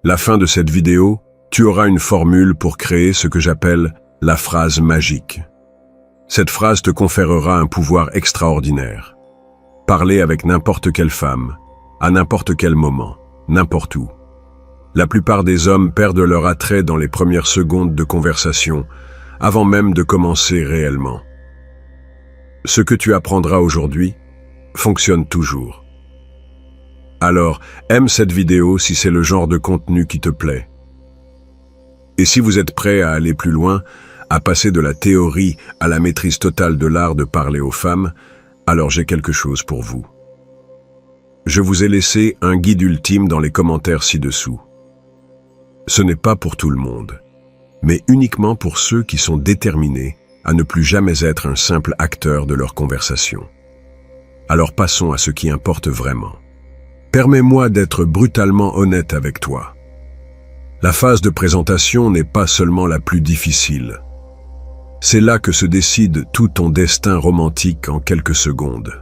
la fin de cette vidéo, tu auras une formule pour créer ce que j'appelle la phrase magique. Cette phrase te conférera un pouvoir extraordinaire. Parler avec n'importe quelle femme, à n'importe quel moment, n'importe où. La plupart des hommes perdent leur attrait dans les premières secondes de conversation, avant même de commencer réellement. Ce que tu apprendras aujourd'hui fonctionne toujours. Alors, aime cette vidéo si c'est le genre de contenu qui te plaît. Et si vous êtes prêt à aller plus loin, à passer de la théorie à la maîtrise totale de l'art de parler aux femmes, alors j'ai quelque chose pour vous. Je vous ai laissé un guide ultime dans les commentaires ci-dessous. Ce n'est pas pour tout le monde, mais uniquement pour ceux qui sont déterminés à ne plus jamais être un simple acteur de leur conversation. Alors passons à ce qui importe vraiment. Permets-moi d'être brutalement honnête avec toi. La phase de présentation n'est pas seulement la plus difficile. C'est là que se décide tout ton destin romantique en quelques secondes.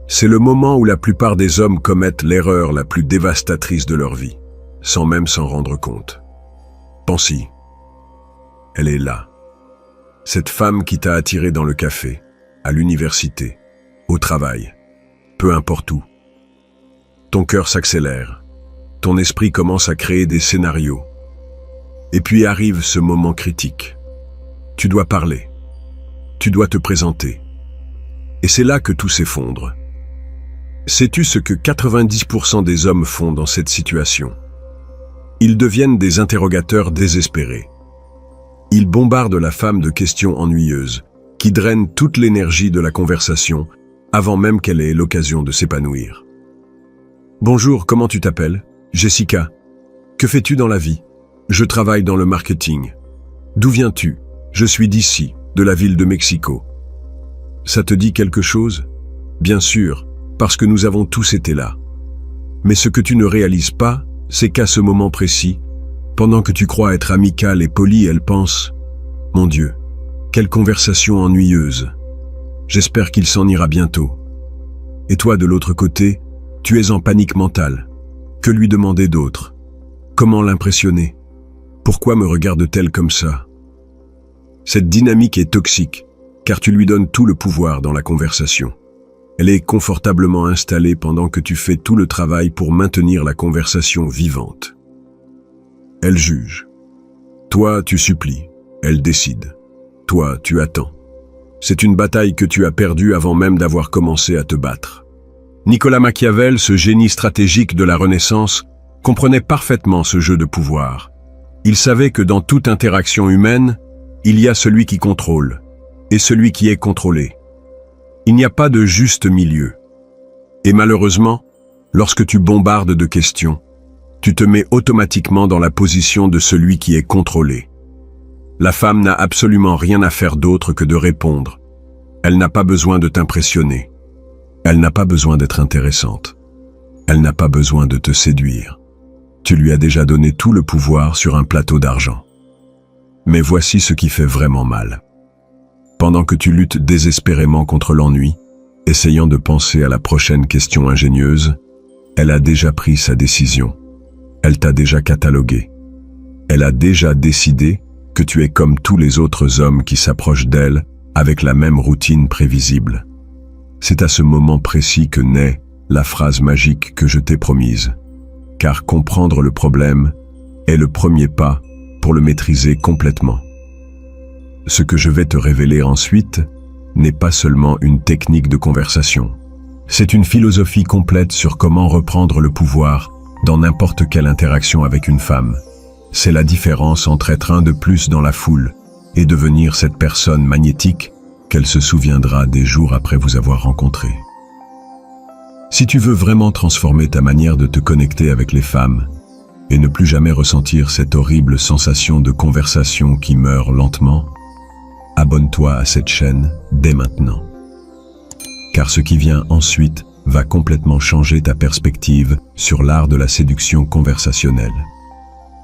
C'est le moment où la plupart des hommes commettent l'erreur la plus dévastatrice de leur vie, sans même s'en rendre compte. Pense-y. Elle est là. Cette femme qui t'a attiré dans le café, à l'université, au travail, peu importe où. Ton cœur s'accélère. Ton esprit commence à créer des scénarios. Et puis arrive ce moment critique. Tu dois parler. Tu dois te présenter. Et c'est là que tout s'effondre. Sais-tu ce que 90% des hommes font dans cette situation? Ils deviennent des interrogateurs désespérés. Ils bombardent la femme de questions ennuyeuses, qui drainent toute l'énergie de la conversation, avant même qu'elle ait l'occasion de s'épanouir. Bonjour, comment tu t'appelles? Jessica. Que fais-tu dans la vie? Je travaille dans le marketing. D'où viens-tu? Je suis d'ici, de la ville de Mexico. Ça te dit quelque chose? Bien sûr, parce que nous avons tous été là. Mais ce que tu ne réalises pas, c'est qu'à ce moment précis, pendant que tu crois être amicale et polie, elle pense « Mon Dieu, quelle conversation ennuyeuse. J'espère qu'il s'en ira bientôt. » Et toi, de l'autre côté, tu es en panique mentale. Que lui demander d'autre? Comment l'impressionner? Pourquoi me regarde-t-elle comme ça? Cette dynamique est toxique, car tu lui donnes tout le pouvoir dans la conversation. Elle est confortablement installée pendant que tu fais tout le travail pour maintenir la conversation vivante. Elle juge. Toi, tu supplies. Elle décide. Toi, tu attends. C'est une bataille que tu as perdue avant même d'avoir commencé à te battre. Nicolas Machiavel, ce génie stratégique de la Renaissance, comprenait parfaitement ce jeu de pouvoir. Il savait que dans toute interaction humaine, il y a celui qui contrôle et celui qui est contrôlé. Il n'y a pas de juste milieu. Et malheureusement, lorsque tu bombardes de questions, tu te mets automatiquement dans la position de celui qui est contrôlé. La femme n'a absolument rien à faire d'autre que de répondre. Elle n'a pas besoin de t'impressionner. Elle n'a pas besoin d'être intéressante. Elle n'a pas besoin de te séduire. Tu lui as déjà donné tout le pouvoir sur un plateau d'argent. Mais voici ce qui fait vraiment mal. Pendant que tu luttes désespérément contre l'ennui, essayant de penser à la prochaine question ingénieuse, elle a déjà pris sa décision. Elle t'a déjà catalogué. Elle a déjà décidé que tu es comme tous les autres hommes qui s'approchent d'elle avec la même routine prévisible. C'est à ce moment précis que naît la phrase magique que je t'ai promise. Car comprendre le problème est le premier pas pour le maîtriser complètement. Ce que je vais te révéler ensuite n'est pas seulement une technique de conversation. C'est une philosophie complète sur comment reprendre le pouvoir dans n'importe quelle interaction avec une femme. C'est la différence entre être un de plus dans la foule et devenir cette personne magnétique qu'elle se souviendra des jours après vous avoir rencontré. Si tu veux vraiment transformer ta manière de te connecter avec les femmes et ne plus jamais ressentir cette horrible sensation de conversation qui meurt lentement, abonne-toi à cette chaîne dès maintenant. Car ce qui vient ensuite va complètement changer ta perspective sur l'art de la séduction conversationnelle.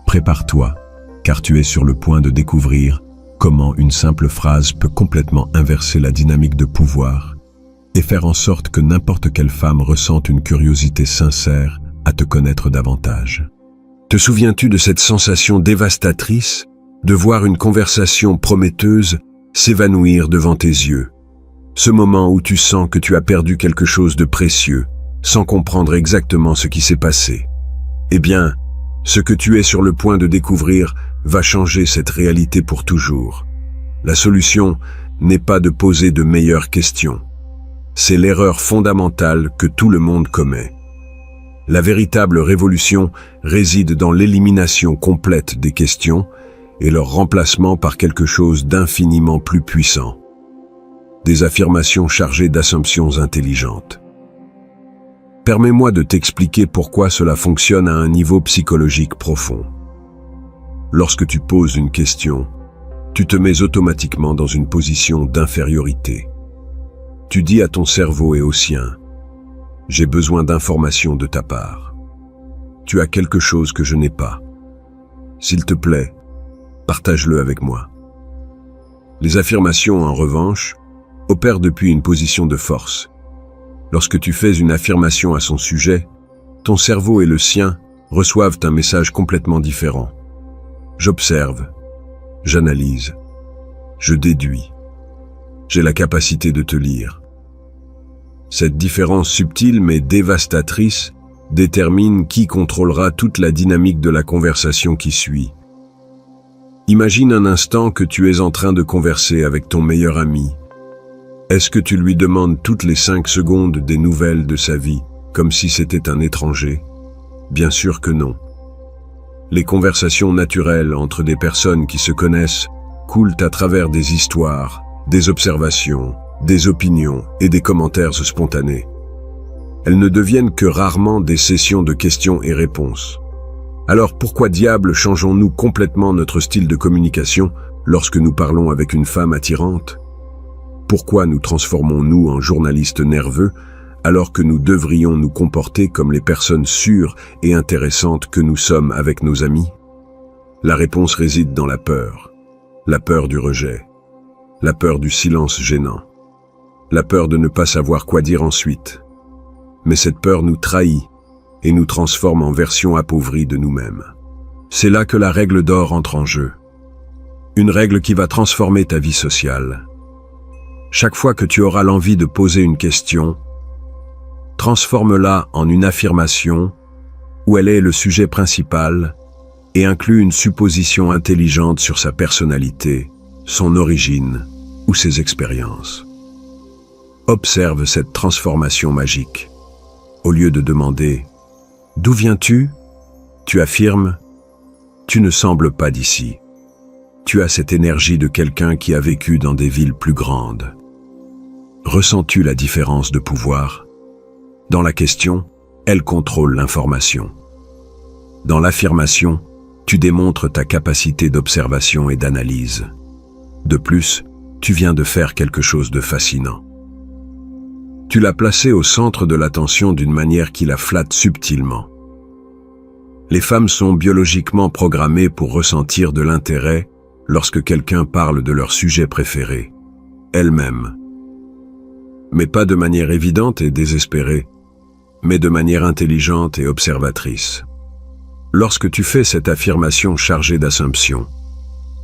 Prépare-toi, car tu es sur le point de découvrir comment une simple phrase peut complètement inverser la dynamique de pouvoir et faire en sorte que n'importe quelle femme ressente une curiosité sincère à te connaître davantage. Te souviens-tu de cette sensation dévastatrice de voir une conversation prometteuse s'évanouir devant tes yeux? Ce moment où tu sens que tu as perdu quelque chose de précieux, sans comprendre exactement ce qui s'est passé. Eh bien, ce que tu es sur le point de découvrir va changer cette réalité pour toujours. La solution n'est pas de poser de meilleures questions. C'est l'erreur fondamentale que tout le monde commet. La véritable révolution réside dans l'élimination complète des questions et leur remplacement par quelque chose d'infiniment plus puissant. Des affirmations chargées d'assumptions intelligentes. Permets-moi de t'expliquer pourquoi cela fonctionne à un niveau psychologique profond. Lorsque tu poses une question, tu te mets automatiquement dans une position d'infériorité. Tu dis à ton cerveau et au sien, « J'ai besoin d'informations de ta part. Tu as quelque chose que je n'ai pas. S'il te plaît, partage-le avec moi. » Les affirmations, en revanche, opèrent depuis une position de force. Lorsque tu fais une affirmation à son sujet, ton cerveau et le sien reçoivent un message complètement différent. J'observe, j'analyse, je déduis. J'ai la capacité de te lire. Cette différence subtile mais dévastatrice détermine qui contrôlera toute la dynamique de la conversation qui suit. Imagine un instant que tu es en train de converser avec ton meilleur ami. Est-ce que tu lui demandes toutes les 5 secondes des nouvelles de sa vie, comme si c'était un étranger? Bien sûr que non. Les conversations naturelles entre des personnes qui se connaissent coulent à travers des histoires, des observations, des opinions et des commentaires spontanés. Elles ne deviennent que rarement des sessions de questions et réponses. Alors pourquoi diable changeons-nous complètement notre style de communication lorsque nous parlons avec une femme attirante? Pourquoi nous transformons-nous en journalistes nerveux alors que nous devrions nous comporter comme les personnes sûres et intéressantes que nous sommes avec nos amis? La réponse réside dans la peur du rejet, la peur du silence gênant, la peur de ne pas savoir quoi dire ensuite. Mais cette peur nous trahit et nous transforme en version appauvrie de nous-mêmes. C'est là que la règle d'or entre en jeu. Une règle qui va transformer ta vie sociale. Chaque fois que tu auras l'envie de poser une question, transforme-la en une affirmation où elle est le sujet principal et inclut une supposition intelligente sur sa personnalité, son origine ou ses expériences. Observe cette transformation magique. Au lieu de demander « D'où viens-tu ?» tu affirmes « Tu ne sembles pas d'ici. Tu as cette énergie de quelqu'un qui a vécu dans des villes plus grandes. » Ressens-tu la différence de pouvoir? Dans la question, elle contrôle l'information. Dans l'affirmation, tu démontres ta capacité d'observation et d'analyse. De plus, tu viens de faire quelque chose de fascinant. Tu l'as placée au centre de l'attention d'une manière qui la flatte subtilement. Les femmes sont biologiquement programmées pour ressentir de l'intérêt lorsque quelqu'un parle de leur sujet préféré, elles-mêmes. Mais pas de manière évidente et désespérée, mais de manière intelligente et observatrice. Lorsque tu fais cette affirmation chargée d'assumptions,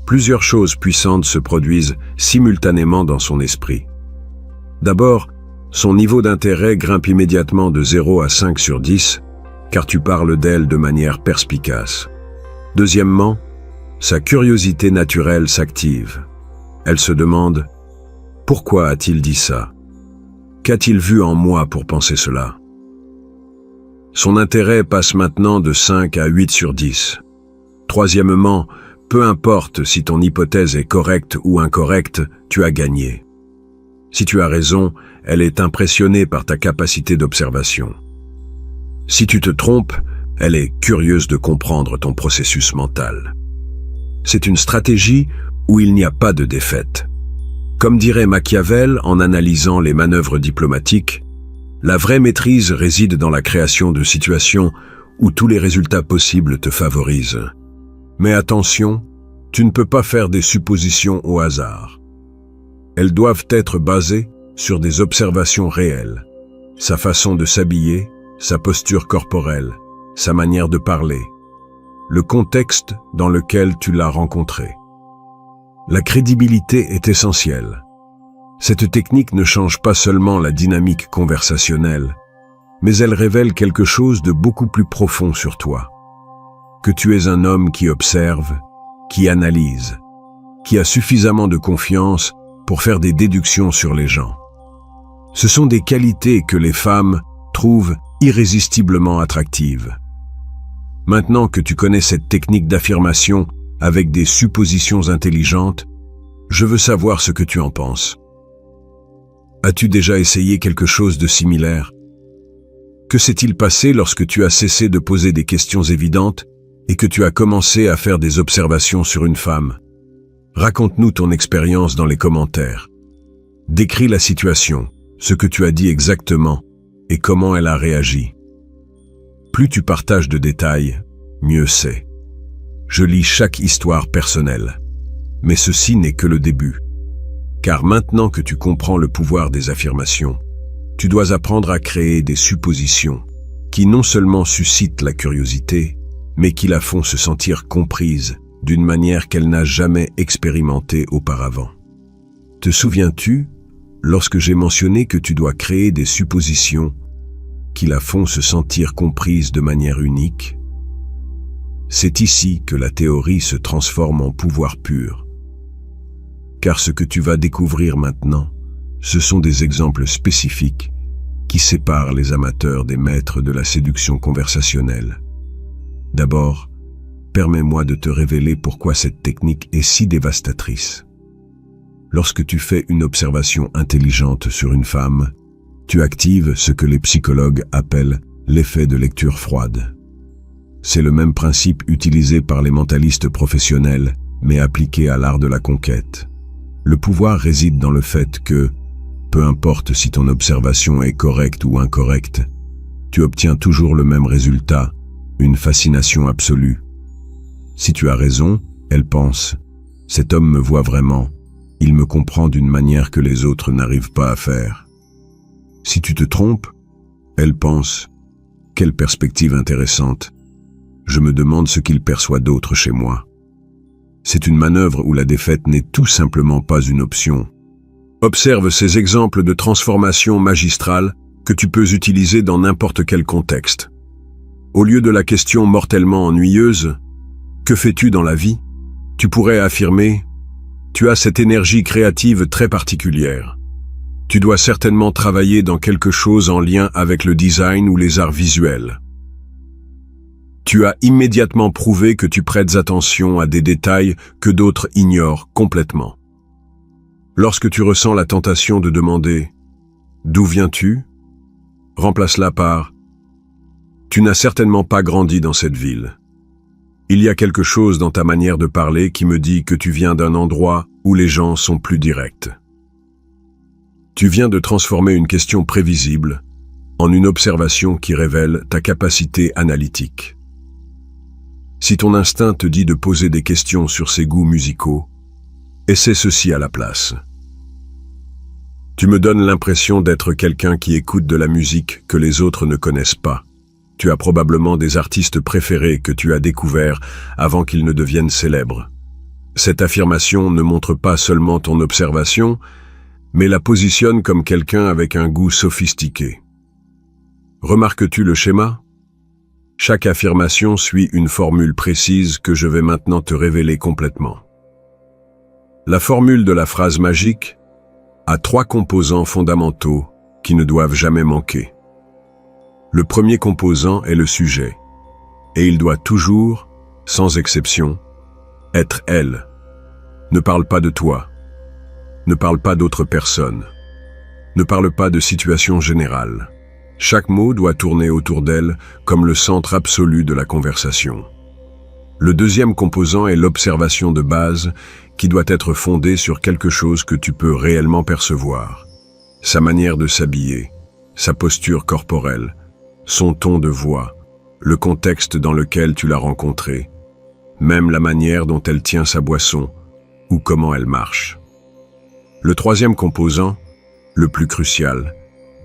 plusieurs choses puissantes se produisent simultanément dans son esprit. D'abord, son niveau d'intérêt grimpe immédiatement de 0 à 5 sur 10, car tu parles d'elle de manière perspicace. Deuxièmement, sa curiosité naturelle s'active. Elle se demande « Pourquoi a-t-il dit ça ? Qu'a-t-il vu en moi pour penser cela ?» Son intérêt passe maintenant de 5 à 8 sur 10. Troisièmement, peu importe si ton hypothèse est correcte ou incorrecte, tu as gagné. Si tu as raison, elle est impressionnée par ta capacité d'observation. Si tu te trompes, elle est curieuse de comprendre ton processus mental. C'est une stratégie où il n'y a pas de défaite. Comme dirait Machiavel en analysant les manœuvres diplomatiques, la vraie maîtrise réside dans la création de situations où tous les résultats possibles te favorisent. Mais attention, tu ne peux pas faire des suppositions au hasard. Elles doivent être basées sur des observations réelles. Sa façon de s'habiller, sa posture corporelle, sa manière de parler. le contexte dans lequel tu l'as rencontrée. La crédibilité est essentielle. Cette technique ne change pas seulement la dynamique conversationnelle, mais elle révèle quelque chose de beaucoup plus profond sur toi. Que tu es un homme qui observe, qui analyse, qui a suffisamment de confiance pour faire des déductions sur les gens. Ce sont des qualités que les femmes trouvent irrésistiblement attractives. Maintenant que tu connais cette technique d'affirmation avec des suppositions intelligentes, je veux savoir ce que tu en penses. As-tu déjà essayé quelque chose de similaire? Que s'est-il passé lorsque tu as cessé de poser des questions évidentes et que tu as commencé à faire des observations sur une femme? Raconte-nous ton expérience dans les commentaires. Décris la situation, ce que tu as dit exactement et comment elle a réagi. Plus tu partages de détails, mieux c'est. Je lis chaque histoire personnelle. Mais ceci n'est que le début. Car maintenant que tu comprends le pouvoir des affirmations, tu dois apprendre à créer des suppositions qui non seulement suscitent la curiosité, mais qui la font se sentir comprise d'une manière qu'elle n'a jamais expérimentée auparavant. Te souviens-tu, lorsque j'ai mentionné que tu dois créer des suppositions qui la font se sentir comprise de manière unique? C'est ici que la théorie se transforme en pouvoir pur. Car ce que tu vas découvrir maintenant, ce sont des exemples spécifiques qui séparent les amateurs des maîtres de la séduction conversationnelle. D'abord, permets-moi de te révéler pourquoi cette technique est si dévastatrice. Lorsque tu fais une observation intelligente sur une femme, tu actives ce que les psychologues appellent l'effet de lecture froide. C'est le même principe utilisé par les mentalistes professionnels, mais appliqué à l'art de la conquête. Le pouvoir réside dans le fait que, peu importe si ton observation est correcte ou incorrecte, tu obtiens toujours le même résultat, une fascination absolue. Si tu as raison, elle pense, cet homme me voit vraiment, il me comprend d'une manière que les autres n'arrivent pas à faire. Si tu te trompes, elle pense, quelle perspective intéressante, je me demande ce qu'il perçoit d'autre chez moi. C'est une manœuvre où la défaite n'est tout simplement pas une option. Observe ces exemples de transformation magistrale que tu peux utiliser dans n'importe quel contexte. Au lieu de la question mortellement ennuyeuse, « Que fais-tu dans la vie ?», tu pourrais affirmer « Tu as cette énergie créative très particulière. Tu dois certainement travailler dans quelque chose en lien avec le design ou les arts visuels. Tu as immédiatement prouvé que tu prêtes attention à des détails que d'autres ignorent complètement. Lorsque tu ressens la tentation de demander « D'où viens-tu ?», remplace-la par « Tu n'as certainement pas grandi dans cette ville. Il y a quelque chose dans ta manière de parler qui me dit que tu viens d'un endroit où les gens sont plus directs. » Tu viens de transformer une question prévisible en une observation qui révèle ta capacité analytique. Si ton instinct te dit de poser des questions sur ses goûts musicaux, essaie ceci à la place. Tu me donnes l'impression d'être quelqu'un qui écoute de la musique que les autres ne connaissent pas. Tu as probablement des artistes préférés que tu as découverts avant qu'ils ne deviennent célèbres. Cette affirmation ne montre pas seulement ton observation, mais la positionne comme quelqu'un avec un goût sophistiqué. Remarques-tu le schéma ? Chaque affirmation suit une formule précise que je vais maintenant te révéler complètement. La formule de la phrase magique a 3 composants fondamentaux qui ne doivent jamais manquer. Le premier composant est le sujet, et il doit toujours, sans exception, être elle. Ne parle pas de toi. Ne parle pas d'autres personnes. Ne parle pas de situation générale. Chaque mot doit tourner autour d'elle comme le centre absolu de la conversation. Le deuxième composant est l'observation de base qui doit être fondée sur quelque chose que tu peux réellement percevoir. Sa manière de s'habiller, sa posture corporelle, son ton de voix, le contexte dans lequel tu l'as rencontrée, même la manière dont elle tient sa boisson ou comment elle marche. Le troisième composant, le plus crucial,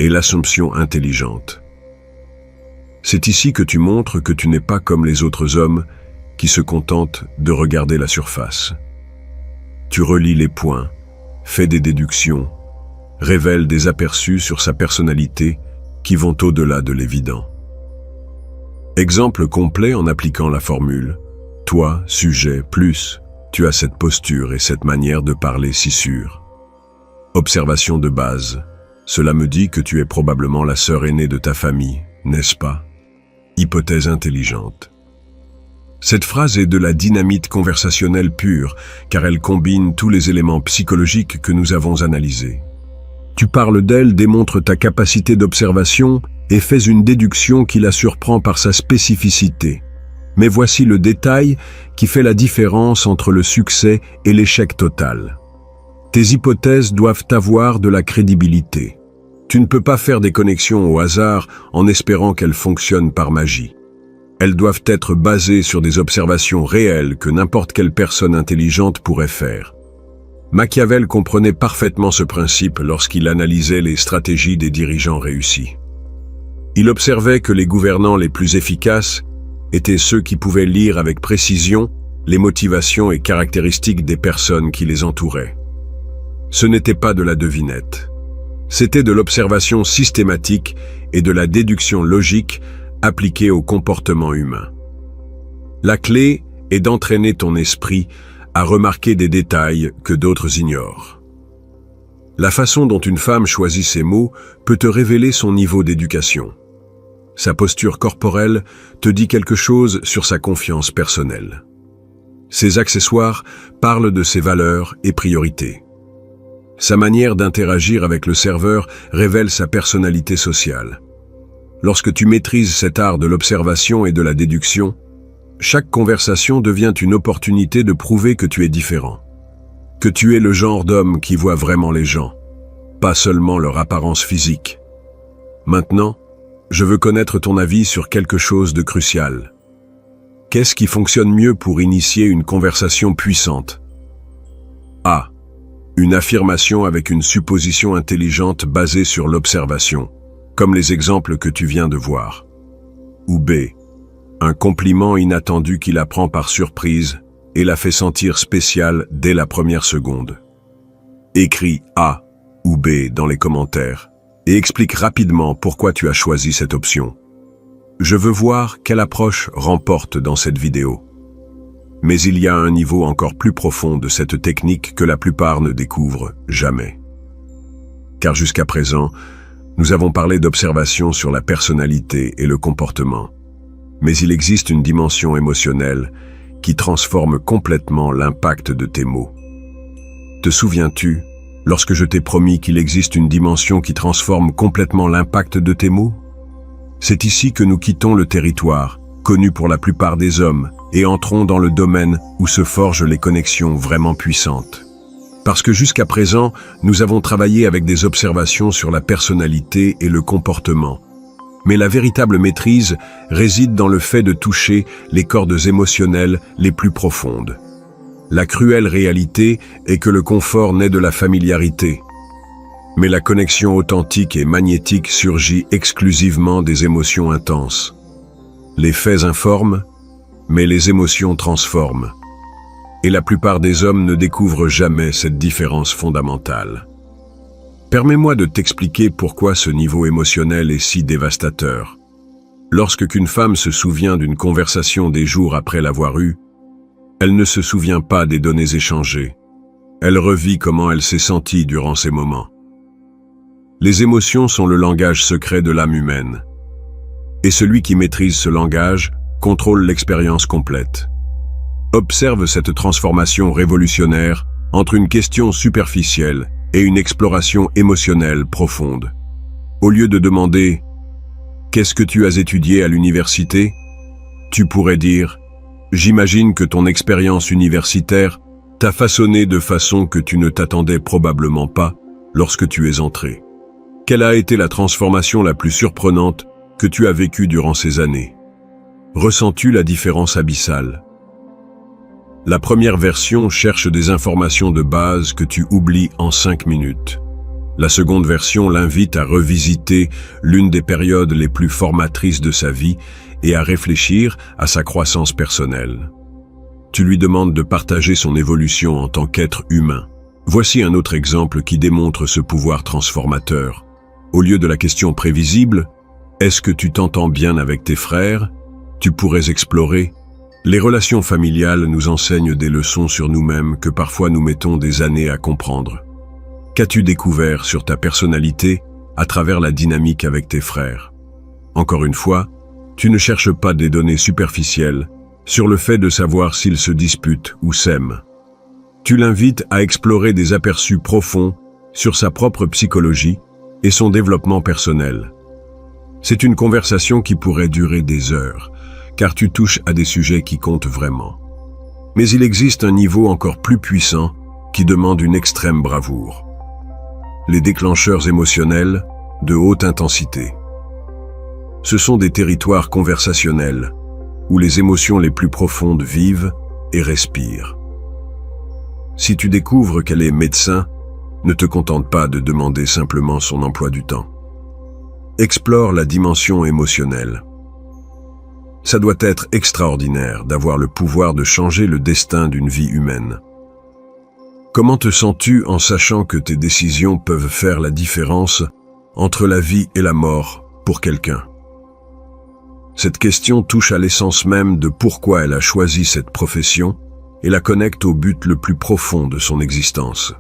est l'assumption intelligente. C'est ici que tu montres que tu n'es pas comme les autres hommes qui se contente de regarder la surface. Tu relis les points, fais des déductions, révèles des aperçus sur sa personnalité qui vont au-delà de l'évident. Exemple complet en appliquant la formule. Toi, sujet, plus, tu as cette posture et cette manière de parler si sûre. Observation de base. Cela me dit que tu es probablement la sœur aînée de ta famille, n'est-ce pas? Hypothèse intelligente. Cette phrase est de la dynamite conversationnelle pure, car elle combine tous les éléments psychologiques que nous avons analysés. Tu parles d'elle, démontres ta capacité d'observation et fais une déduction qui la surprend par sa spécificité. Mais voici le détail qui fait la différence entre le succès et l'échec total. Tes hypothèses doivent avoir de la crédibilité. Tu ne peux pas faire des connexions au hasard en espérant qu'elles fonctionnent par magie. Elles doivent être basées sur des observations réelles que n'importe quelle personne intelligente pourrait faire. Machiavel comprenait parfaitement ce principe lorsqu'il analysait les stratégies des dirigeants réussis. Il observait que les gouvernants les plus efficaces étaient ceux qui pouvaient lire avec précision les motivations et caractéristiques des personnes qui les entouraient. Ce n'était pas de la devinette. C'était de l'observation systématique et de la déduction logique appliquée au comportement humain. La clé est d'entraîner ton esprit à remarquer des détails que d'autres ignorent. La façon dont une femme choisit ses mots peut te révéler son niveau d'éducation. Sa posture corporelle te dit quelque chose sur sa confiance personnelle. Ses accessoires parlent de ses valeurs et priorités. Sa manière d'interagir avec le serveur révèle sa personnalité sociale. Lorsque tu maîtrises cet art de l'observation et de la déduction, chaque conversation devient une opportunité de prouver que tu es différent. Que tu es le genre d'homme qui voit vraiment les gens, pas seulement leur apparence physique. Maintenant, je veux connaître ton avis sur quelque chose de crucial. Qu'est-ce qui fonctionne mieux pour initier une conversation puissante? A. Une affirmation avec une supposition intelligente basée sur l'observation, comme les exemples que tu viens de voir. Ou B. Un compliment inattendu qui la prend par surprise et la fait sentir spéciale dès la première seconde. Écris A ou B dans les commentaires et explique rapidement pourquoi tu as choisi cette option. Je veux voir quelle approche remporte dans cette vidéo. Mais il y a un niveau encore plus profond de cette technique que la plupart ne découvrent jamais. Car jusqu'à présent, nous avons parlé d'observation sur la personnalité et le comportement. Mais il existe une dimension émotionnelle qui transforme complètement l'impact de tes mots. Te souviens-tu, lorsque je t'ai promis qu'il existe une dimension qui transforme complètement l'impact de tes mots? C'est ici que nous quittons le territoire, connu pour la plupart des hommes, et entrons dans le domaine où se forgent les connexions vraiment puissantes. Parce que jusqu'à présent, nous avons travaillé avec des observations sur la personnalité et le comportement. Mais la véritable maîtrise réside dans le fait de toucher les cordes émotionnelles les plus profondes. La cruelle réalité est que le confort naît de la familiarité. Mais la connexion authentique et magnétique surgit exclusivement des émotions intenses. Les faits informent, mais les émotions transforment. Et la plupart des hommes ne découvrent jamais cette différence fondamentale. Permets-moi de t'expliquer pourquoi ce niveau émotionnel est si dévastateur. Lorsqu'une femme se souvient d'une conversation des jours après l'avoir eue, elle ne se souvient pas des données échangées. Elle revit comment elle s'est sentie durant ces moments. Les émotions sont le langage secret de l'âme humaine. Et celui qui maîtrise ce langage contrôle l'expérience complète. Observe cette transformation révolutionnaire entre une question superficielle et une exploration émotionnelle profonde. Au lieu de demander « Qu'est-ce que tu as étudié à l'université ?», tu pourrais dire « J'imagine que ton expérience universitaire t'a façonné de façon que tu ne t'attendais probablement pas lorsque tu es entré. Quelle a été la transformation la plus surprenante que tu as vécue durant ces années ? Ressens-tu la différence abyssale ? La première version cherche des informations de base que tu oublies en 5 minutes. La seconde version l'invite à revisiter l'une des périodes les plus formatrices de sa vie et à réfléchir à sa croissance personnelle. Tu lui demandes de partager son évolution en tant qu'être humain. Voici un autre exemple qui démontre ce pouvoir transformateur. Au lieu de la question prévisible, est-ce que tu t'entends bien avec tes frères? Tu pourrais explorer. Les relations familiales nous enseignent des leçons sur nous-mêmes que parfois nous mettons des années à comprendre. Qu'as-tu découvert sur ta personnalité à travers la dynamique avec tes frères? Encore une fois, tu ne cherches pas des données superficielles sur le fait de savoir s'ils se disputent ou s'aiment. Tu l'invites à explorer des aperçus profonds sur sa propre psychologie et son développement personnel. C'est une conversation qui pourrait durer des heures, car tu touches à des sujets qui comptent vraiment. Mais il existe un niveau encore plus puissant qui demande une extrême bravoure. Les déclencheurs émotionnels de haute intensité. Ce sont des territoires conversationnels où les émotions les plus profondes vivent et respirent. Si tu découvres qu'elle est médecin, ne te contente pas de demander simplement son emploi du temps. Explore la dimension émotionnelle. Ça doit être extraordinaire d'avoir le pouvoir de changer le destin d'une vie humaine. Comment te sens-tu en sachant que tes décisions peuvent faire la différence entre la vie et la mort pour quelqu'un? Cette question touche à l'essence même de pourquoi elle a choisi cette profession et la connecte au but le plus profond de son existence.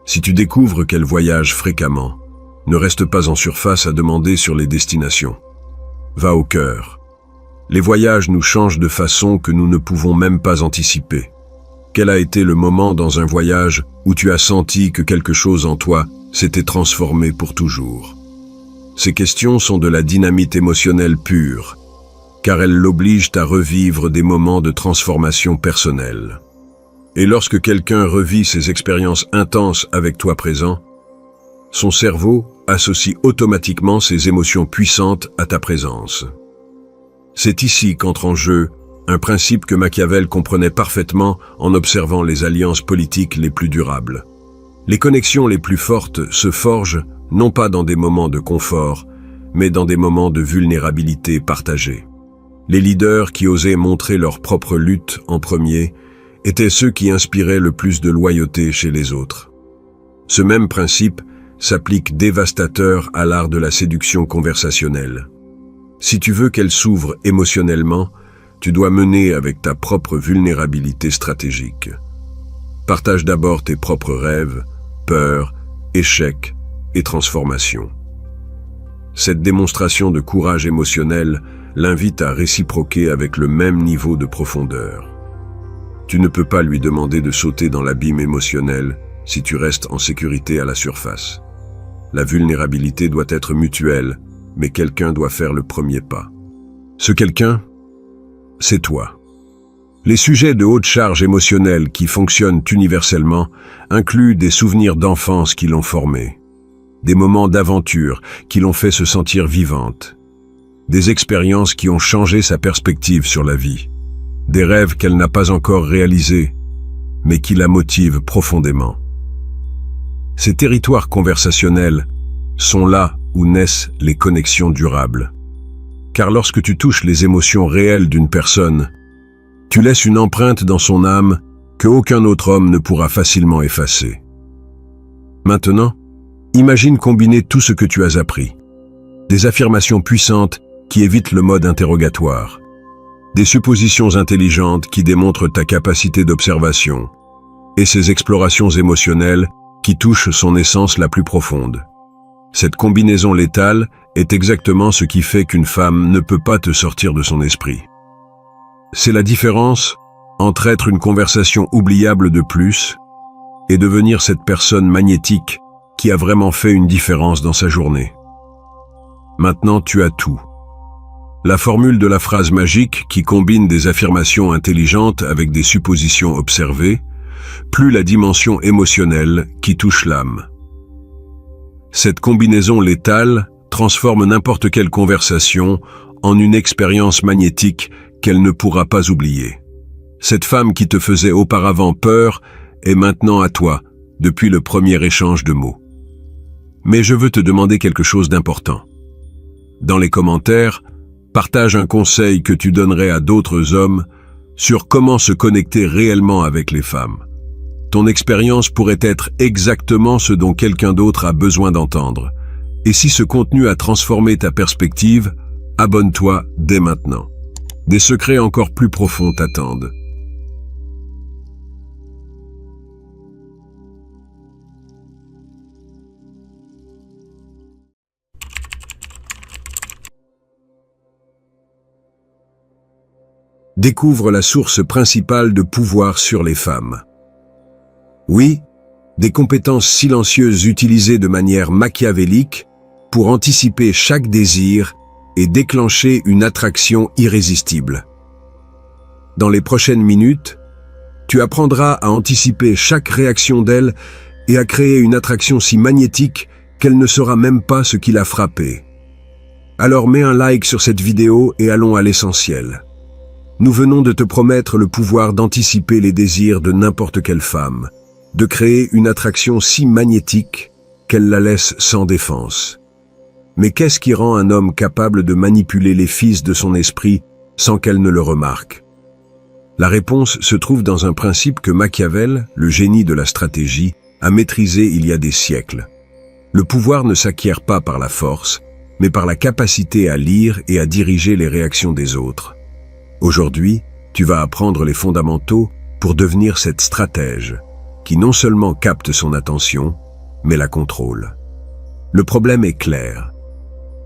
Si tu découvres qu'elle voyage fréquemment, ne reste pas en surface à demander sur les destinations. Va au cœur. Les voyages nous changent de façon que nous ne pouvons même pas anticiper. Quel a été le moment dans un voyage où tu as senti que quelque chose en toi s'était transformé pour toujours? Ces questions sont de la dynamite émotionnelle pure, car elles l'obligent à revivre des moments de transformation personnelle. Et lorsque quelqu'un revit ces expériences intenses avec toi présent, son cerveau associe automatiquement ces émotions puissantes à ta présence. C'est ici qu'entre en jeu un principe que Machiavel comprenait parfaitement en observant les alliances politiques les plus durables. Les connexions les plus fortes se forgent non pas dans des moments de confort, mais dans des moments de vulnérabilité partagée. Les leaders qui osaient montrer leur propre lutte en premier étaient ceux qui inspiraient le plus de loyauté chez les autres. Ce même principe s'applique dévastateur à l'art de la séduction conversationnelle. Si tu veux qu'elle s'ouvre émotionnellement, tu dois mener avec ta propre vulnérabilité stratégique. Partage d'abord tes propres rêves, peurs, échecs et transformations. Cette démonstration de courage émotionnel l'invite à réciproquer avec le même niveau de profondeur. Tu ne peux pas lui demander de sauter dans l'abîme émotionnel si tu restes en sécurité à la surface. La vulnérabilité doit être mutuelle, mais quelqu'un doit faire le premier pas. Ce quelqu'un, c'est toi. Les sujets de haute charge émotionnelle qui fonctionnent universellement incluent des souvenirs d'enfance qui l'ont formée, des moments d'aventure qui l'ont fait se sentir vivante, des expériences qui ont changé sa perspective sur la vie, des rêves qu'elle n'a pas encore réalisés, mais qui la motivent profondément. Ces territoires conversationnels sont là où naissent les connexions durables. Car lorsque tu touches les émotions réelles d'une personne, tu laisses une empreinte dans son âme que aucun autre homme ne pourra facilement effacer. Maintenant, imagine combiner tout ce que tu as appris. Des affirmations puissantes qui évitent le mode interrogatoire. Des suppositions intelligentes qui démontrent ta capacité d'observation. Et ces explorations émotionnelles qui touchent son essence la plus profonde. Cette combinaison létale est exactement ce qui fait qu'une femme ne peut pas te sortir de son esprit. C'est la différence entre être une conversation oubliable de plus et devenir cette personne magnétique qui a vraiment fait une différence dans sa journée. Maintenant, tu as tout. La formule de la phrase magique qui combine des affirmations intelligentes avec des suppositions observées, plus la dimension émotionnelle qui touche l'âme. Cette combinaison létale transforme n'importe quelle conversation en une expérience magnétique qu'elle ne pourra pas oublier. Cette femme qui te faisait auparavant peur est maintenant à toi, depuis le premier échange de mots. Mais je veux te demander quelque chose d'important. Dans les commentaires, partage un conseil que tu donnerais à d'autres hommes sur comment se connecter réellement avec les femmes. Ton expérience pourrait être exactement ce dont quelqu'un d'autre a besoin d'entendre. Et si ce contenu a transformé ta perspective, abonne-toi dès maintenant. Des secrets encore plus profonds t'attendent. Découvre la source principale de pouvoir sur les femmes. Oui, des compétences silencieuses utilisées de manière machiavélique pour anticiper chaque désir et déclencher une attraction irrésistible. Dans les prochaines minutes, tu apprendras à anticiper chaque réaction d'elle et à créer une attraction si magnétique qu'elle ne saura même pas ce qui l'a frappée. Alors mets un like sur cette vidéo et allons à l'essentiel. Nous venons de te promettre le pouvoir d'anticiper les désirs de n'importe quelle femme, de créer une attraction si magnétique qu'elle la laisse sans défense. Mais qu'est-ce qui rend un homme capable de manipuler les fils de son esprit sans qu'elle ne le remarque? La réponse se trouve dans un principe que Machiavel, le génie de la stratégie, a maîtrisé il y a des siècles. Le pouvoir ne s'acquiert pas par la force, mais par la capacité à lire et à diriger les réactions des autres. Aujourd'hui, tu vas apprendre les fondamentaux pour devenir cette stratège, qui non seulement capte son attention, mais la contrôle. Le problème est clair.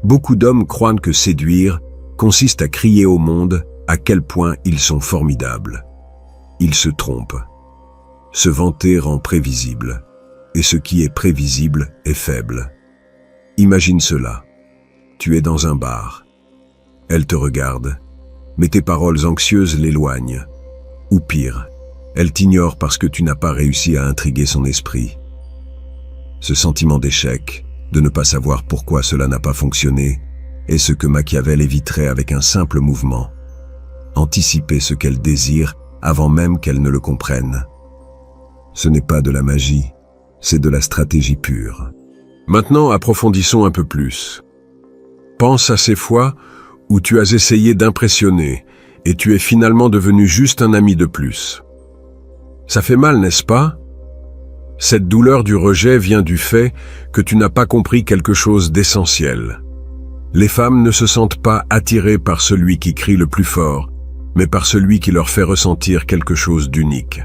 Beaucoup d'hommes croient que séduire consiste à crier au monde à quel point ils sont formidables. Ils se trompent. Se vanter rend prévisible, et ce qui est prévisible est faible. Imagine cela. Tu es dans un bar. Elle te regarde, mais tes paroles anxieuses l'éloignent. Ou pire, elle t'ignore parce que tu n'as pas réussi à intriguer son esprit. Ce sentiment d'échec, de ne pas savoir pourquoi cela n'a pas fonctionné, est ce que Machiavel éviterait avec un simple mouvement. Anticiper ce qu'elle désire avant même qu'elle ne le comprenne. Ce n'est pas de la magie, c'est de la stratégie pure. Maintenant, approfondissons un peu plus. Pense à ces fois où tu as essayé d'impressionner et tu es finalement devenu juste un ami de plus. Ça fait mal, n'est-ce pas? Cette douleur du rejet vient du fait que tu n'as pas compris quelque chose d'essentiel. Les femmes ne se sentent pas attirées par celui qui crie le plus fort, mais par celui qui leur fait ressentir quelque chose d'unique.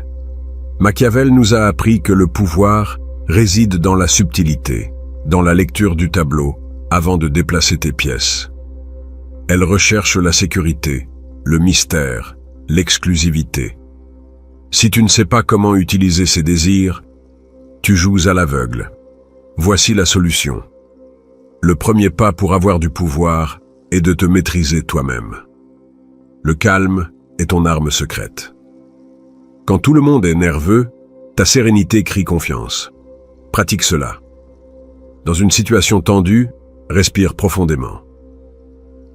Machiavel nous a appris que le pouvoir réside dans la subtilité, dans la lecture du tableau, avant de déplacer tes pièces. Elle recherche la sécurité, le mystère, l'exclusivité. Si tu ne sais pas comment utiliser ses désirs, tu joues à l'aveugle. Voici la solution. Le premier pas pour avoir du pouvoir est de te maîtriser toi-même. Le calme est ton arme secrète. Quand tout le monde est nerveux, ta sérénité crie confiance. Pratique cela. Dans une situation tendue, respire profondément.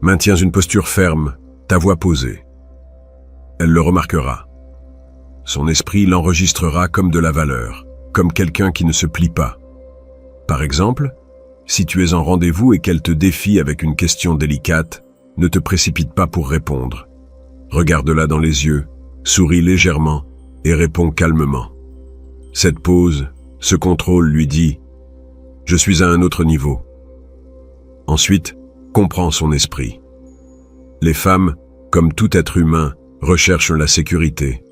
Maintiens une posture ferme, ta voix posée. Elle le remarquera. Son esprit l'enregistrera comme de la valeur, comme quelqu'un qui ne se plie pas. Par exemple, si tu es en rendez-vous et qu'elle te défie avec une question délicate, ne te précipite pas pour répondre. Regarde-la dans les yeux, souris légèrement et réponds calmement. Cette pause, ce contrôle lui dit « Je suis à un autre niveau ». Ensuite, comprends son esprit. Les femmes, comme tout être humain, recherchent la sécurité,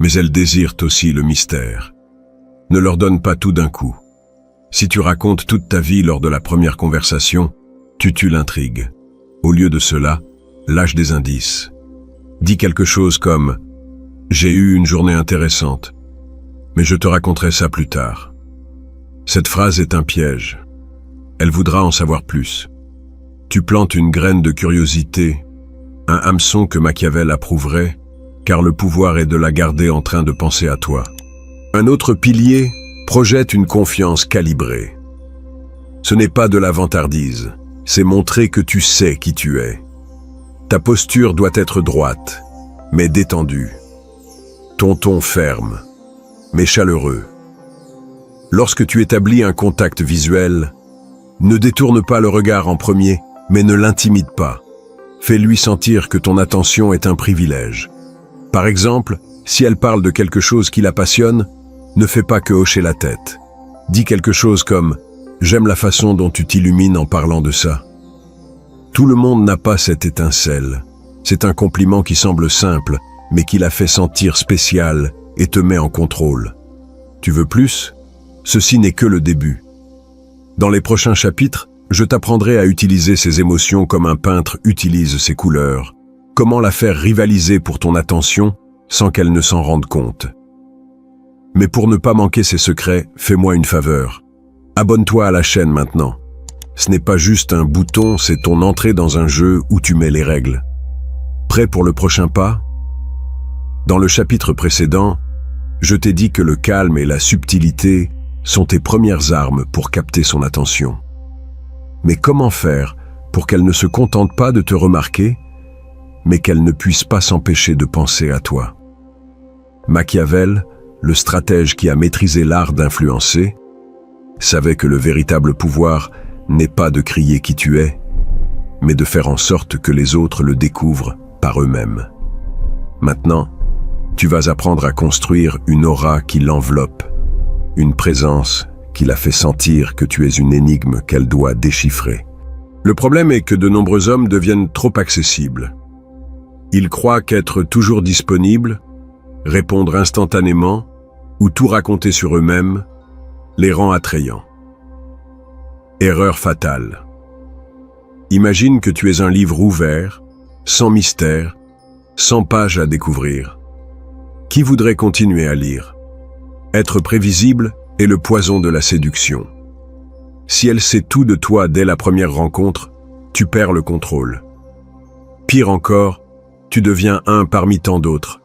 mais elles désirent aussi le mystère. Ne leur donne pas tout d'un coup. Si tu racontes toute ta vie lors de la première conversation, tu tues l'intrigue. Au lieu de cela, lâche des indices. Dis quelque chose comme « J'ai eu une journée intéressante, mais je te raconterai ça plus tard ». Cette phrase est un piège. Elle voudra en savoir plus. Tu plantes une graine de curiosité, un hameçon que Machiavel approuverait, car le pouvoir est de la garder en train de penser à toi. Un autre pilier projette une confiance calibrée. Ce n'est pas de la vantardise, c'est montrer que tu sais qui tu es. Ta posture doit être droite, mais détendue. Ton ton ferme, mais chaleureux. Lorsque tu établis un contact visuel, ne détourne pas le regard en premier, mais ne l'intimide pas. Fais-lui sentir que ton attention est un privilège. Par exemple, si elle parle de quelque chose qui la passionne, ne fais pas que hocher la tête. Dis quelque chose comme « J'aime la façon dont tu t'illumines en parlant de ça ». Tout le monde n'a pas cette étincelle. C'est un compliment qui semble simple, mais qui la fait sentir spéciale et te met en contrôle. Tu veux plus? Ceci n'est que le début. Dans les prochains chapitres, je t'apprendrai à utiliser ces émotions comme un peintre utilise ses couleurs. Comment la faire rivaliser pour ton attention sans qu'elle ne s'en rende compte. Mais pour ne pas manquer ces secrets, fais-moi une faveur. Abonne-toi à la chaîne maintenant. Ce n'est pas juste un bouton, c'est ton entrée dans un jeu où tu mets les règles. Prêt pour le prochain pas? Dans le chapitre précédent, je t'ai dit que le calme et la subtilité sont tes premières armes pour capter son attention. Mais comment faire pour qu'elle ne se contente pas de te remarquer, mais qu'elle ne puisse pas s'empêcher de penser à toi? Machiavel, le stratège qui a maîtrisé l'art d'influencer, savait que le véritable pouvoir n'est pas de crier qui tu es, mais de faire en sorte que les autres le découvrent par eux-mêmes. Maintenant, tu vas apprendre à construire une aura qui l'enveloppe, une présence qui la fait sentir que tu es une énigme qu'elle doit déchiffrer. Le problème est que de nombreux hommes deviennent trop accessibles. Ils croient qu'être toujours disponible, répondre instantanément ou tout raconter sur eux-mêmes les rend attrayants. Erreur fatale. Imagine que tu es un livre ouvert, sans mystère, sans pages à découvrir. Qui voudrait continuer à lire? Être prévisible est le poison de la séduction. Si elle sait tout de toi dès la première rencontre, tu perds le contrôle. Pire encore, tu deviens un parmi tant d'autres,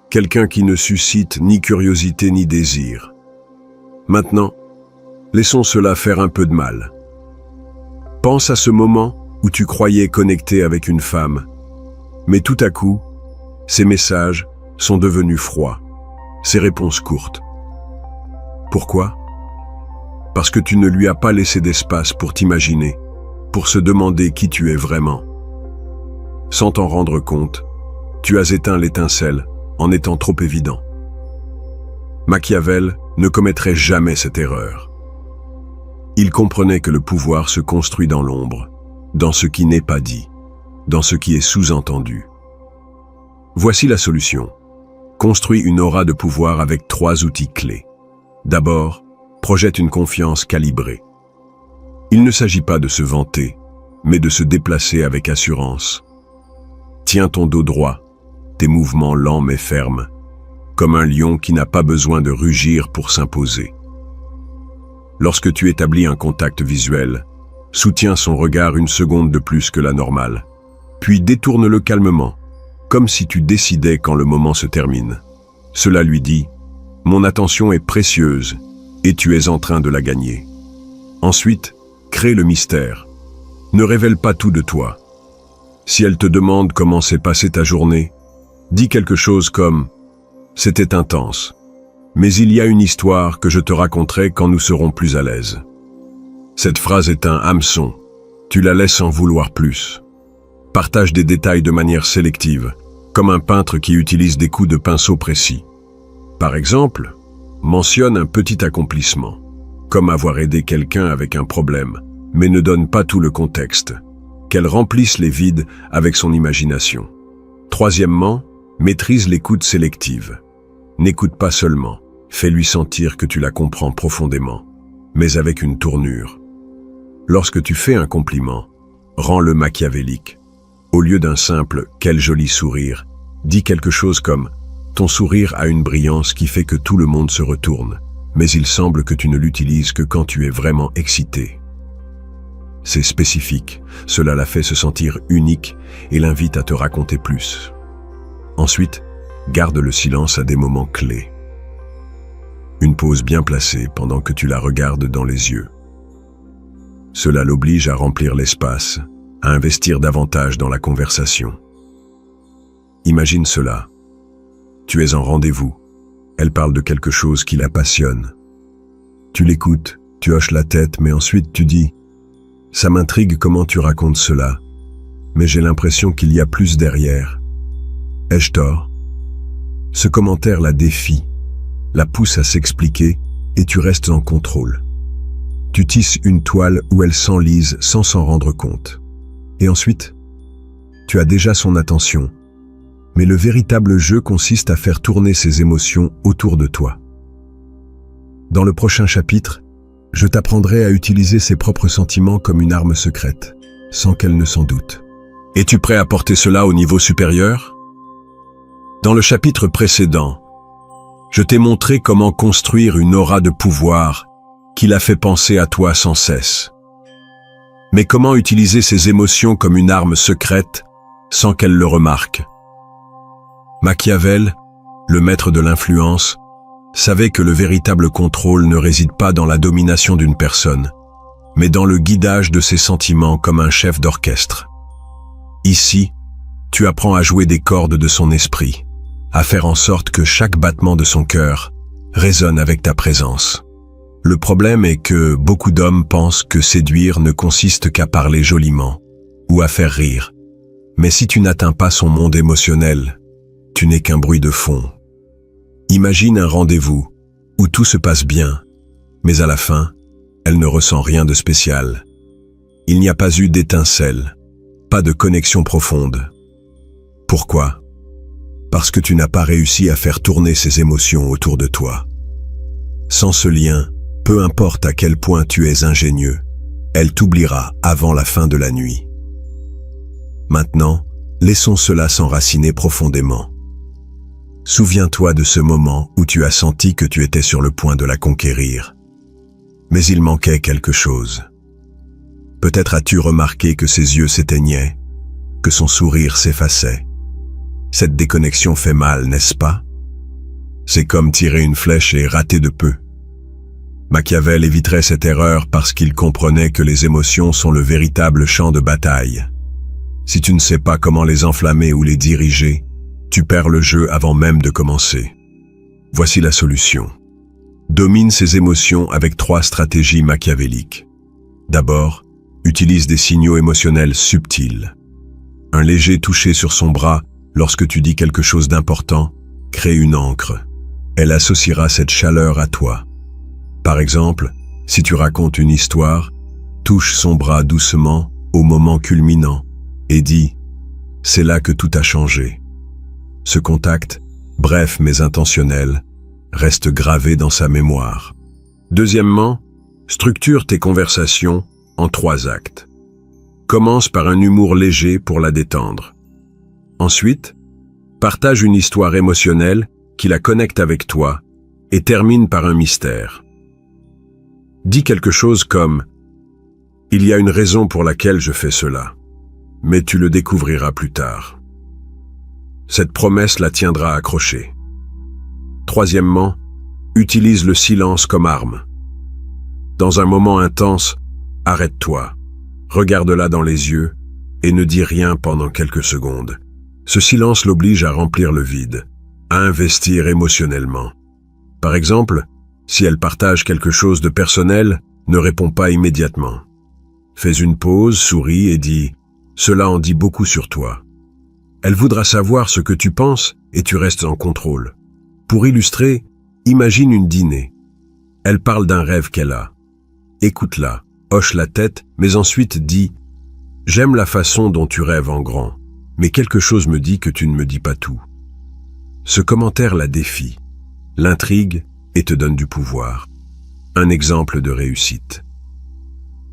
quelqu'un qui ne suscite ni curiosité ni désir. Maintenant, laissons cela faire un peu de mal. Pense à ce moment où tu croyais connecter avec une femme, mais tout à coup, ses messages sont devenus froids, ses réponses courtes. Pourquoi? Parce que tu ne lui as pas laissé d'espace pour t'imaginer, pour se demander qui tu es vraiment. Sans t'en rendre compte, tu as éteint l'étincelle en étant trop évident. Machiavel ne commettrait jamais cette erreur. Il comprenait que le pouvoir se construit dans l'ombre, dans ce qui n'est pas dit, dans ce qui est sous-entendu. Voici la solution. Construis une aura de pouvoir avec 3 outils clés. D'abord, projette une confiance calibrée. Il ne s'agit pas de se vanter, mais de se déplacer avec assurance. Tiens ton dos droit, tes mouvements lents mais fermes, comme un lion qui n'a pas besoin de rugir pour s'imposer. Lorsque tu établis un contact visuel, soutiens son regard une seconde de plus que la normale, puis détourne-le calmement, comme si tu décidais quand le moment se termine. Cela lui dit « Mon attention est précieuse et tu es en train de la gagner ». Ensuite, crée le mystère. Ne révèle pas tout de toi. Si elle te demande comment s'est passée ta journée, dis quelque chose comme « C'était intense, mais il y a une histoire que je te raconterai quand nous serons plus à l'aise ». Cette phrase est un hameçon. Tu la laisses en vouloir plus. Partage des détails de manière sélective, comme un peintre qui utilise des coups de pinceau précis. Par exemple, mentionne un petit accomplissement, comme avoir aidé quelqu'un avec un problème, mais ne donne pas tout le contexte. Qu'elle remplisse les vides avec son imagination. Troisièmement, maîtrise l'écoute sélective. N'écoute pas seulement, fais-lui sentir que tu la comprends profondément, mais avec une tournure. Lorsque tu fais un compliment, rends-le machiavélique. Au lieu d'un simple « quel joli sourire », dis quelque chose comme « ton sourire a une brillance qui fait que tout le monde se retourne, mais il semble que tu ne l'utilises que quand tu es vraiment excité ». C'est spécifique, cela la fait se sentir unique et l'invite à te raconter plus. Ensuite, garde le silence à des moments clés. Une pause bien placée pendant que tu la regardes dans les yeux. Cela l'oblige à remplir l'espace, à investir davantage dans la conversation. Imagine cela. Tu es en rendez-vous. Elle parle de quelque chose qui la passionne. Tu l'écoutes, tu hoches la tête, mais ensuite tu dis « Ça m'intrigue comment tu racontes cela, mais j'ai l'impression qu'il y a plus derrière. Ai-je tort ?» Ce commentaire la défie, la pousse à s'expliquer et tu restes en contrôle. Tu tisses une toile où elle s'enlise sans s'en rendre compte. Et ensuite, tu as déjà son attention. Mais le véritable jeu consiste à faire tourner ses émotions autour de toi. Dans le prochain chapitre, je t'apprendrai à utiliser ses propres sentiments comme une arme secrète, sans qu'elle ne s'en doute. Es-tu prêt à porter cela au niveau supérieur? Dans le chapitre précédent, je t'ai montré comment construire une aura de pouvoir qui la fait penser à toi sans cesse. Mais comment utiliser ses émotions comme une arme secrète sans qu'elle le remarque? Machiavel, le maître de l'influence, savait que le véritable contrôle ne réside pas dans la domination d'une personne, mais dans le guidage de ses sentiments comme un chef d'orchestre. Ici, tu apprends à jouer des cordes de son esprit, à faire en sorte que chaque battement de son cœur résonne avec ta présence. Le problème est que beaucoup d'hommes pensent que séduire ne consiste qu'à parler joliment ou à faire rire. Mais si tu n'atteins pas son monde émotionnel, tu n'es qu'un bruit de fond. Imagine un rendez-vous où tout se passe bien, mais à la fin, elle ne ressent rien de spécial. Il n'y a pas eu d'étincelle, pas de connexion profonde. Pourquoi? Parce que tu n'as pas réussi à faire tourner ses émotions autour de toi. Sans ce lien, peu importe à quel point tu es ingénieux, elle t'oubliera avant la fin de la nuit. Maintenant, laissons cela s'enraciner profondément. Souviens-toi de ce moment où tu as senti que tu étais sur le point de la conquérir. Mais il manquait quelque chose. Peut-être as-tu remarqué que ses yeux s'éteignaient, que son sourire s'effaçait. Cette déconnexion fait mal, n'est-ce pas? C'est comme tirer une flèche et rater de peu. Machiavel éviterait cette erreur parce qu'il comprenait que les émotions sont le véritable champ de bataille. Si tu ne sais pas comment les enflammer ou les diriger, tu perds le jeu avant même de commencer. Voici la solution. Domine ses émotions avec 3 stratégies machiavéliques. D'abord, utilise des signaux émotionnels subtils. Un léger toucher sur son bras lorsque tu dis quelque chose d'important crée une ancre. Elle associera cette chaleur à toi. Par exemple, si tu racontes une histoire, touche son bras doucement au moment culminant et dis « C'est là que tout a changé ». Ce contact, bref mais intentionnel, reste gravé dans sa mémoire. Deuxièmement, structure tes conversations en 3 actes. Commence par un humour léger pour la détendre. Ensuite, partage une histoire émotionnelle qui la connecte avec toi et termine par un mystère. Dis quelque chose comme « Il y a une raison pour laquelle je fais cela, mais tu le découvriras plus tard ». Cette promesse la tiendra accrochée. Troisièmement, utilise le silence comme arme. Dans un moment intense, arrête-toi, regarde-la dans les yeux et ne dis rien pendant quelques secondes. Ce silence l'oblige à remplir le vide, à investir émotionnellement. Par exemple, si elle partage quelque chose de personnel, ne réponds pas immédiatement. Fais une pause, souris et dis « Cela en dit beaucoup sur toi ». Elle voudra savoir ce que tu penses et tu restes en contrôle. Pour illustrer, imagine une dîner. Elle parle d'un rêve qu'elle a. Écoute-la, hoche la tête, mais ensuite dis « J'aime la façon dont tu rêves en grand, mais quelque chose me dit que tu ne me dis pas tout. » Ce commentaire la défie, l'intrigue et te donne du pouvoir. Un exemple de réussite.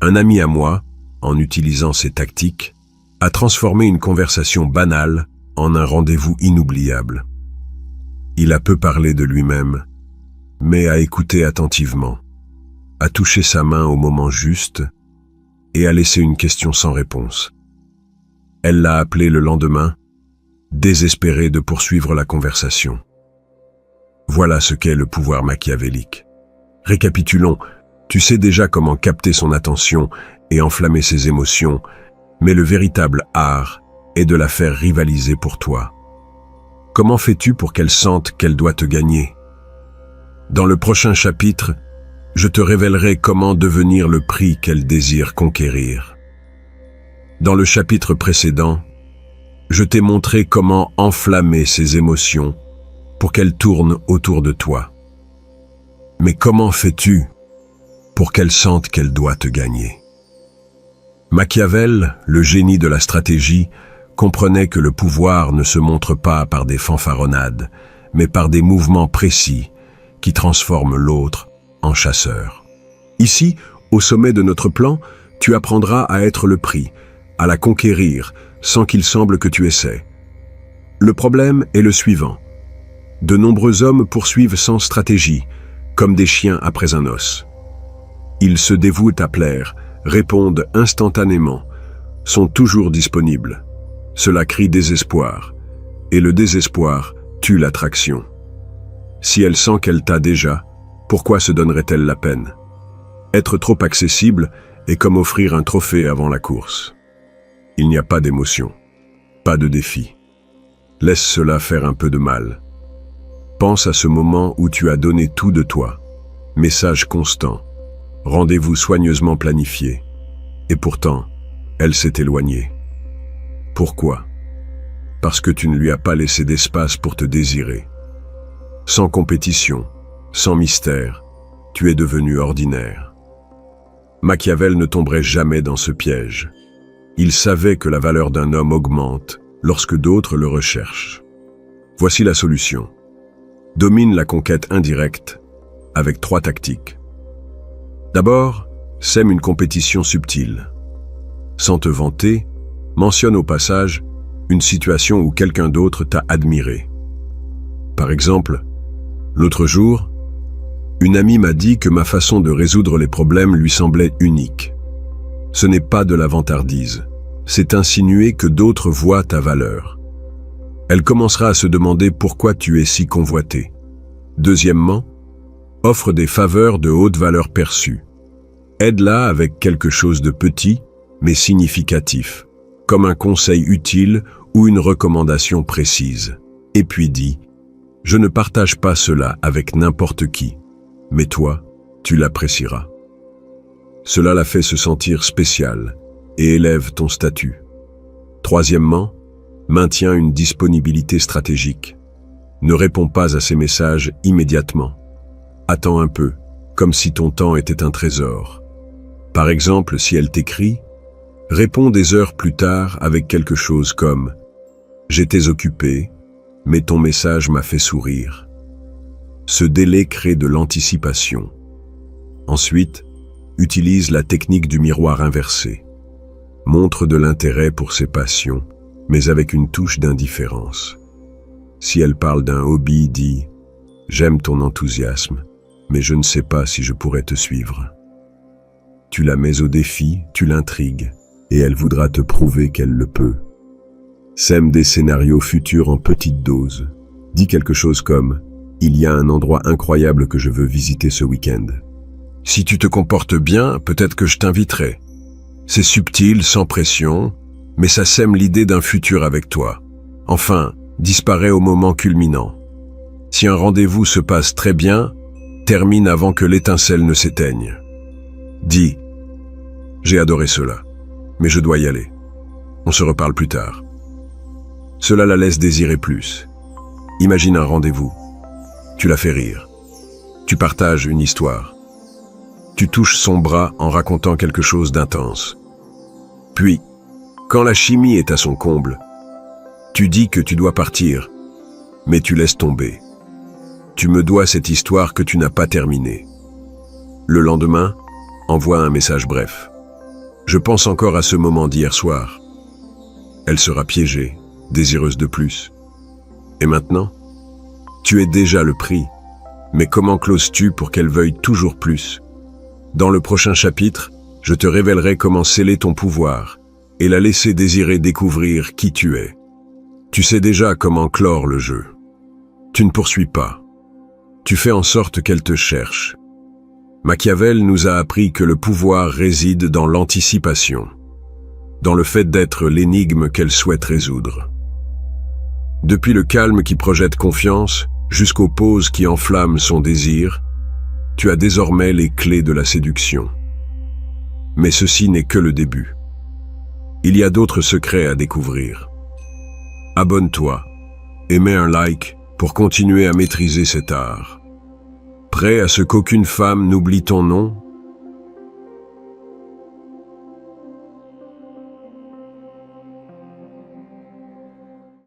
Un ami à moi, en utilisant ces tactiques, a transformé une conversation banale en un rendez-vous inoubliable. Il a peu parlé de lui-même, mais a écouté attentivement, a touché sa main au moment juste et a laissé une question sans réponse. Elle l'a appelé le lendemain, désespérée de poursuivre la conversation. Voilà ce qu'est le pouvoir machiavélique. Récapitulons, tu sais déjà comment capter son attention et enflammer ses émotions, mais le véritable art est de la faire rivaliser pour toi. Comment fais-tu pour qu'elle sente qu'elle doit te gagner? Dans le prochain chapitre, je te révélerai comment devenir le prix qu'elle désire conquérir. Dans le chapitre précédent, je t'ai montré comment enflammer ses émotions pour qu'elle tourne autour de toi. Mais comment fais-tu pour qu'elle sente qu'elle doit te gagner? Machiavel, le génie de la stratégie, comprenait que le pouvoir ne se montre pas par des fanfaronnades, mais par des mouvements précis qui transforment l'autre en chasseur. Ici, au sommet de notre plan, tu apprendras à être le prix, à la conquérir, sans qu'il semble que tu essaies. Le problème est le suivant. De nombreux hommes poursuivent sans stratégie, comme des chiens après un os. Ils se dévouent à plaire, répondent instantanément, sont toujours disponibles. Cela crie désespoir, et le désespoir tue l'attraction. Si elle sent qu'elle t'a déjà, pourquoi se donnerait-elle la peine? Être trop accessible est comme offrir un trophée avant la course. Il n'y a pas d'émotion, pas de défi. Laisse cela faire un peu de mal. Pense à ce moment où tu as donné tout de toi. Message constant, rendez-vous soigneusement planifié. Et pourtant, elle s'est éloignée. Pourquoi? Parce que tu ne lui as pas laissé d'espace pour te désirer. Sans compétition, sans mystère, tu es devenu ordinaire. Machiavel ne tomberait jamais dans ce piège. Il savait que la valeur d'un homme augmente lorsque d'autres le recherchent. Voici la solution. Domine la conquête indirecte avec 3 tactiques. D'abord, sème une compétition subtile. Sans te vanter, mentionne au passage une situation où quelqu'un d'autre t'a admiré. Par exemple, l'autre jour, une amie m'a dit que ma façon de résoudre les problèmes lui semblait unique. Ce n'est pas de la vantardise, c'est insinuer que d'autres voient ta valeur. Elle commencera à se demander pourquoi tu es si convoité. Deuxièmement, offre des faveurs de haute valeur perçue. Aide-la avec quelque chose de petit, mais significatif, comme un conseil utile ou une recommandation précise. Et puis dis, je ne partage pas cela avec n'importe qui, mais toi, tu l'apprécieras. Cela la fait se sentir spéciale et élève ton statut. Troisièmement, maintiens une disponibilité stratégique. Ne réponds pas à ses messages immédiatement. Attends un peu, comme si ton temps était un trésor. Par exemple, si elle t'écrit, réponds des heures plus tard avec quelque chose comme « J'étais occupé, mais ton message m'a fait sourire ». Ce délai crée de l'anticipation. Ensuite, utilise la technique du miroir inversé. Montre de l'intérêt pour ses passions, mais avec une touche d'indifférence. Si elle parle d'un hobby, dis « J'aime ton enthousiasme, mais je ne sais pas si je pourrais te suivre ». Tu la mets au défi, tu l'intrigues, et elle voudra te prouver qu'elle le peut. Sème des scénarios futurs en petites doses. Dis quelque chose comme « Il y a un endroit incroyable que je veux visiter ce week-end. Si tu te comportes bien, peut-être que je t'inviterai. » C'est subtil, sans pression, mais ça sème l'idée d'un futur avec toi. Enfin, disparaît au moment culminant. Si un rendez-vous se passe très bien, termine avant que l'étincelle ne s'éteigne. Dis « J'ai adoré cela, mais je dois y aller. On se reparle plus tard. » Cela la laisse désirer plus. Imagine un rendez-vous. Tu la fais rire. Tu partages une histoire. Tu touches son bras en racontant quelque chose d'intense. Puis, quand la chimie est à son comble, tu dis que tu dois partir, mais tu laisses tomber. Tu me dois cette histoire que tu n'as pas terminée. Le lendemain, envoie un message bref. Je pense encore à ce moment d'hier soir. Elle sera piégée, désireuse de plus. Et maintenant, tu es déjà le prix. Mais comment closes-tu pour qu'elle veuille toujours plus? Dans le prochain chapitre, je te révélerai comment sceller ton pouvoir et la laisser désirer découvrir qui tu es. Tu sais déjà comment clore le jeu. Tu ne poursuis pas. Tu fais en sorte qu'elle te cherche. Machiavel nous a appris que le pouvoir réside dans l'anticipation, dans le fait d'être l'énigme qu'elle souhaite résoudre. Depuis le calme qui projette confiance, jusqu'aux pauses qui enflamment son désir, tu as désormais les clés de la séduction. Mais ceci n'est que le début. Il y a d'autres secrets à découvrir. Abonne-toi et mets un like pour continuer à maîtriser cet art. Prêt à ce qu'aucune femme n'oublie ton nom